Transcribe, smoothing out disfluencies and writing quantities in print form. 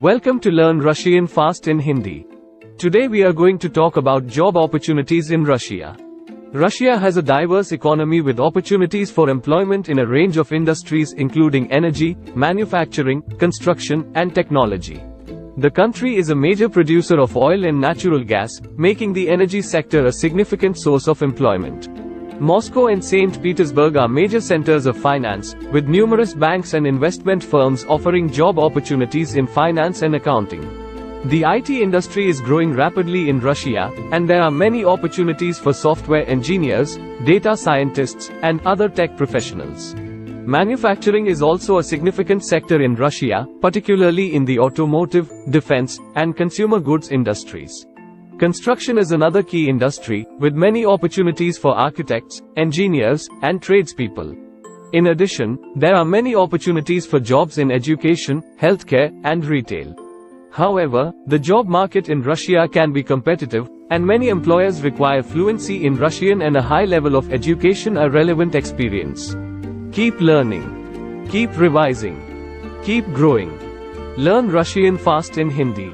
Welcome to Learn Russian Fast in Hindi. Today we are going to talk about job opportunities in Russia. Russia has a diverse economy with opportunities for employment in a range of industries including energy, manufacturing, construction, and technology. The country is a major producer of oil and natural gas, making the energy sector a significant source of employment. Moscow and St. Petersburg are major centers of finance, with numerous banks and investment firms offering job opportunities in finance and accounting. The IT industry is growing rapidly in Russia, and there are many opportunities for software engineers, data scientists, and other tech professionals. Manufacturing is also a significant sector in Russia, particularly in the automotive, defense, and consumer goods industries. Construction is another key industry, with many opportunities for architects, engineers, and tradespeople. In addition, there are many opportunities for jobs in education, healthcare, and retail. However, the job market in Russia can be competitive, and many employers require fluency in Russian and a high level of education or relevant experience. Keep learning. Keep revising. Keep growing. Learn Russian fast in Hindi.